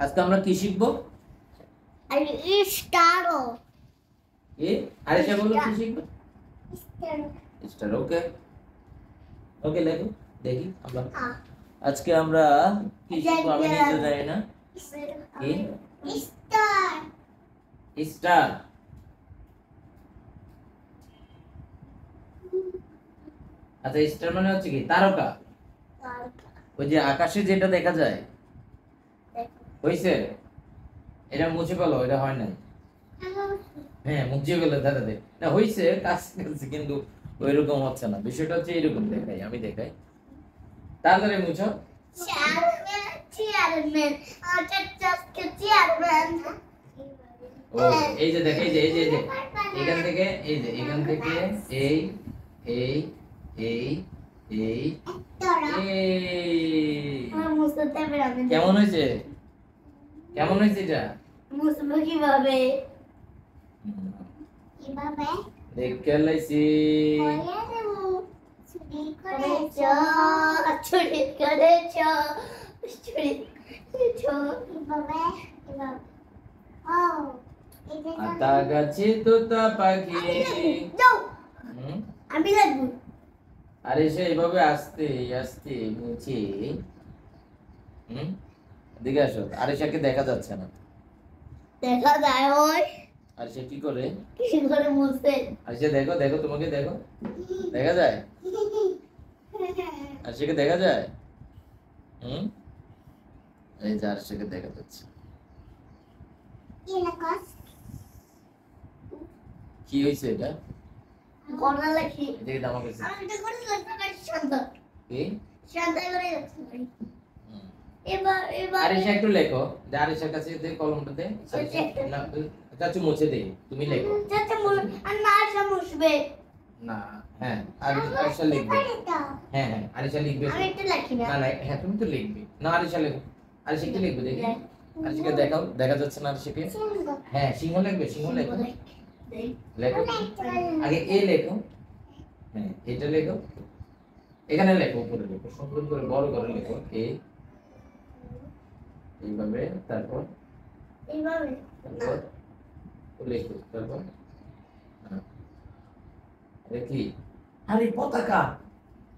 আজকে আমরা কি শিখবো? স্টারো কি আরিশা বলো কি শিখবো? স্টারো স্টার। ওকে ওকে লেখো দেখি আমরা আজকে আমরা কি শিখবো আমি নিজে জানি না। কি স্টার স্টার? আচ্ছা স্টার মানে হচ্ছে কি তারকা? ওই যে আকাশে যেটা দেখা যায় হইছে? এটা মুছে ফেলো, এটা হয় নাই। হ্যাঁ মুছে ফেলো দাঁড়াতে না হইছে কাজ করছে কিন্তু ওইরকম হচ্ছে না। বিষয়টা হচ্ছে এরকম দেখাই, আমি দেখাই তাড়াতাড়ি মুছো। চেয়ারম্যান চেয়ারম্যান ও এই যে দেখ এই যে এখান থেকে এই যে এখান থেকে এই এই এই এই কেমন হয়েছে? কেমন হয়েছে এটা? মুসবো কিভাবে কিভাবে দেখে লাইছি। চুরি করেছো চুরি করেছো চুরি করেছো কিভাবে কিভাবে ও আতা গাছে তোতা পাখি। আমি লাগবো। আরে সে এইভাবে আস্তে আস্তে মুছে এদিকে আসো। আরিশাকে দেখা যাচ্ছে না। দেখা যায় ওই আরিশা কি করে? কি করে মুছতে আরিশা দেখো দেখো তোমাকে দেখো দেখা যায়? আরিশাকে দেখা যায়? এই যে আরিশাকে দেখা যাচ্ছে। কি হয়েছে এটা? গলা লাগি এদিকে দামা কইছে আমি তো করে লাগতে শান্ত কি শান্ত করে লাগতে এবার আরিশা একটু লেখো। যে আরিশার কাছে দে কলমটা দে। না চাচু মুছে দে, তুমি লেখো। চাচা মুছ আর না আশা মুছবে না হ্যাঁ আরিশা লিখবে। হ্যাঁ হ্যাঁ আরিশা লিখবে। আমি একটু লিখি না। না না হ্যাঁ তুমি তো লিখবে। না আরিশা লেখো। আরিশা কি লিখবে দেখি? আরিশাকে দেখাও, দেখা যাচ্ছে না আরিশাকে? হ্যাঁ সিংহ লিখবে, সিংহ লেখো। লেখো আগে এ লেখো। হ্যাঁ এটা লেখো, এখানে লেখো, উপরে লেখো, সুন্দর করে বড় করে লেখো। এ এইভাবে, তারপর এইভাবে তারপর লেখো, তারপর দেখি আরে পতাকা,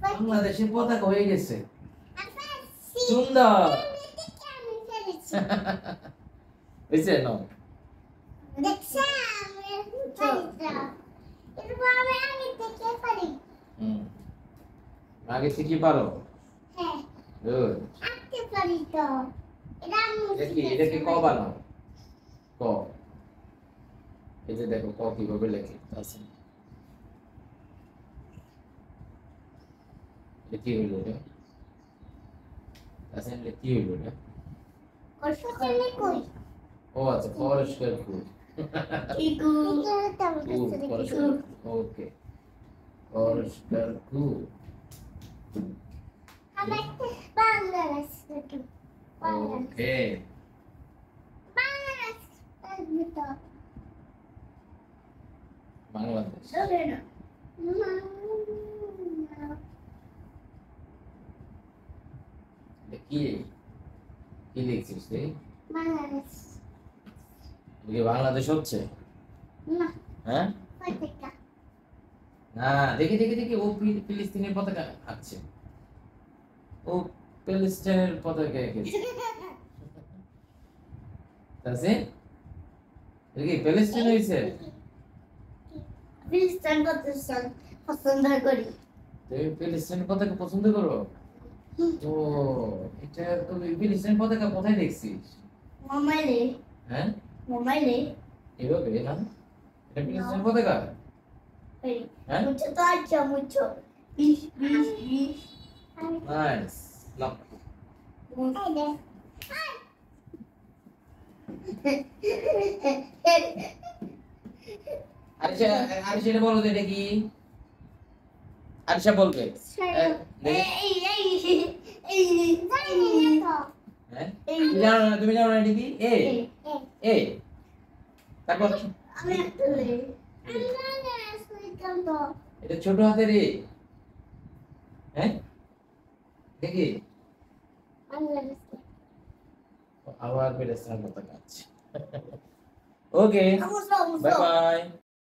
বাংলাদেশের পতাকা হয়ে গেছে। সুন্দর হয়েছে না? আগে থেকে পারো? গুড। দেখি এটাকে ক বানাও। ক এই যে দেখো ক কিভাবে লেখে আছে। এটা কি হইলো এটা? আছে এটা কি হইলো এটা? ও আচ্ছা পরিষ্কার ফুল। ওকে পরিষ্কার ফুল। ওকে বাংলাদেশ। কি কি লিখছিস তুই? বাংলাদেশ হচ্ছে হ্যাঁ না দেখি দেখি দেখি ও ফিলিস্তিনের পতাকা আঁকছে। ও প্যালেস্টাইনের পতাকা এঁকেছে। তাসে দেখি প্যালেস্টাইন হইছে। ফিলিস্তিন পছন্দ করি। তুমি প্যালেস্টাইনের পতাকা পছন্দ করো? ও এটা তুমি ফিলিস্তিনের পতাকা কোথায় দেখছিস? মোবাইলে। হ্যাঁ মোবাইলে এভাবে না? এটা ফিলিস্তিনের পতাকা? হ্যাঁ মুcho তো আচ্ছা মুcho নাইস। নাও আরিশা, আরিশা এটা বলো তো এটা কি? আরিশা বলবে। জানো না? তুমি জানো না এটা কি? এ এ তারপর এটা ছোট হাতের এ। হ্যাঁ দেখি আবার ফিলিস্তিনের পতাকা আছে। ওকে, মুছো বাই বাই।